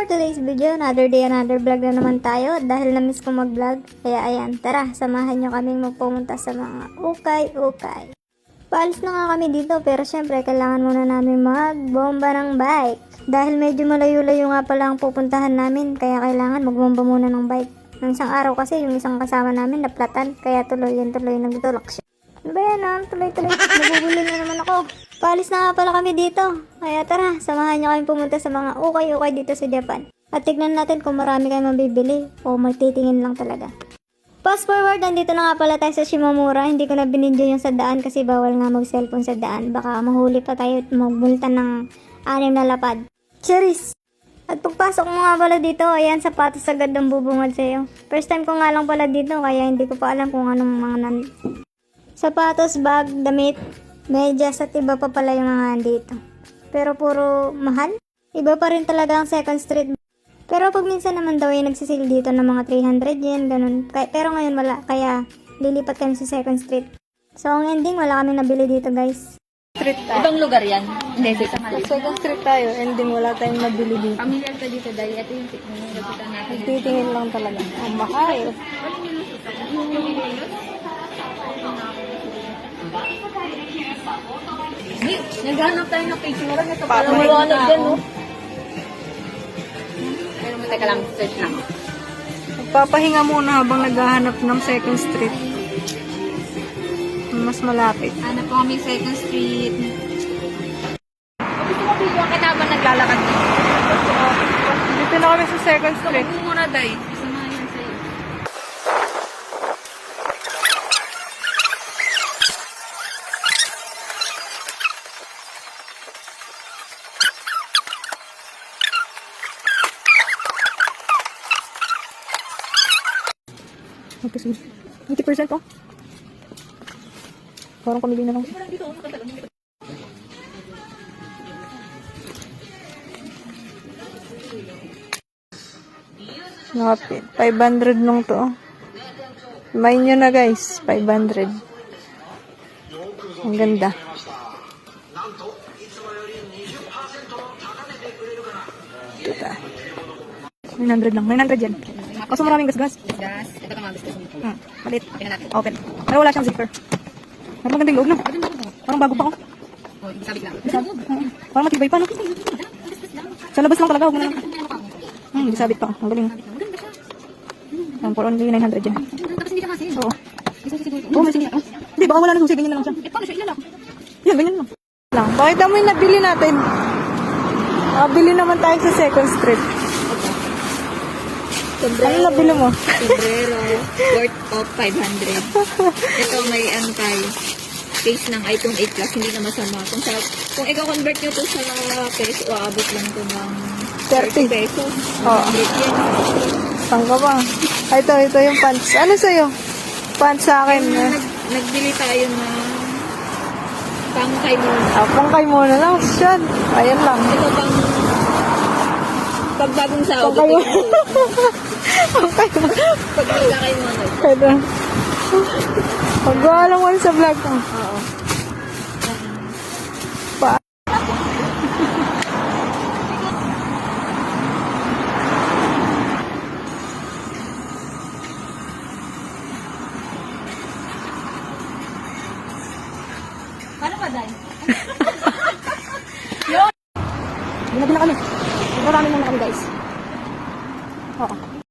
for today's video, another day, another vlog na naman tayo dahil na-miss ko mag-vlog. Kaya ayan, tara, samahan nyo kaming magpumunta sa mga ukay-ukay. Paalis na nga kami dito pero syempre kailangan muna namin magbomba ng bike. Dahil medyo malayo-layo nga pala ang pupuntahan namin kaya kailangan magbomba muna ng bike. Nang isang araw kasi yung isang kasama namin naplatan kaya tuloy nagtulak siya. Ano ba yan tuloy-tuloy, nagugulo na naman ako. Paalis na nga pala kami dito. Kaya tara, samahan nyo kami pumunta sa mga ukay-ukay dito sa Japan. At tignan natin kung marami kayo mabibili o magtitingin lang talaga. Fast forward, nandito na nga pala tayo sa Shimomura. Hindi ko na binidyo yung sa daan kasi bawal nga mag-cellphone sa daan. Baka mahuli pa tayo at magmulta ng 6 na lapad. Cheers! At pagpasok mo nga pala dito, ayan, sapatos agad ang bubungad sa'yo. First time ko nga lang pala dito, kaya hindi ko pa alam kung anong mga sapatos, bag, damit, medyas at iba pa pala yung mga dito. Pero puro mahal. Iba pa rin talaga ang Second Street. Pero pag minsan naman daw ay nagsisil dito ng mga 300 yen, ganun. Pero ngayon wala, kaya lilipat kami sa Second Street. So ang ending, wala kami nabili dito guys. Street tayo. Ibang lugar yan. Hindi, Second Second Street tayo, ending wala tayong nabili dito. Familiar ka dito dahil ito yung nagutan natin. Titingin lang talaga. Ang mahal. Naghanap tayo ng page mo rin. Ito Parang pala maliwanag na dyan, no? Pero teka lang, search lang. Magpapahinga muna habang naghahanap ng Second Street. Mas malapit. Hanap po kami Second Street. Gusto mo video kita habang naglalakad dito? Dito na kami sa Second Street. Gusto mo muna, Day. Gusto na yan sa'yo. Okay, 80% oh. Parang pamili na lang. Nakapit. 500 nung to. May nyo na guys. 500. Ang ganda. Ito ta. 900 lang. 900 yan. Kaso maraming gas-gas. Gas. Ito ka mga gusto mo. Malit. Tingnan natin. Open. Pero wala siyang zipper. Pero magandang loob, no? Parang bago pa, oh. O, sabit lang. Parang matibay pa, no? Sa labas lang talaga, huwag mo na lang. Hindi sabit pa. Ang galing. For only 900 yan. Tapos hindi ka kasi. Oo. Gusto ko siguro. Oo, may sinya. Hindi, baka wala na susi. Ganyan na lang siya. Paano siya ilalak? Yan, ganyan lang. Pakita mo yung nabili natin. Bili naman tayo sa Second Street. Ano nabili mo? Sombrero, worth of 500. Ito may ano tayo, case ng iPhone 8 Plus, hindi na masama. Kung ikaw convert nyo to sa peso, aabot lang to ng 30 pesos. Oo. 100 yen. Saan ka ba? Ito yung pants. Ano sa'yo? Pants sa akin. Nagbili tayo ng pangkay muna. Pangkay muna lang. Siyan. Ayan lang. Ito pagbagong sahod. Pangkay mo. Pag nagkakay mo ano. Ito. Paggawa lang mo sa vlog ko. Oo. Paano ba, Day? Binagin na kami. Marami muna kami guys. Oo.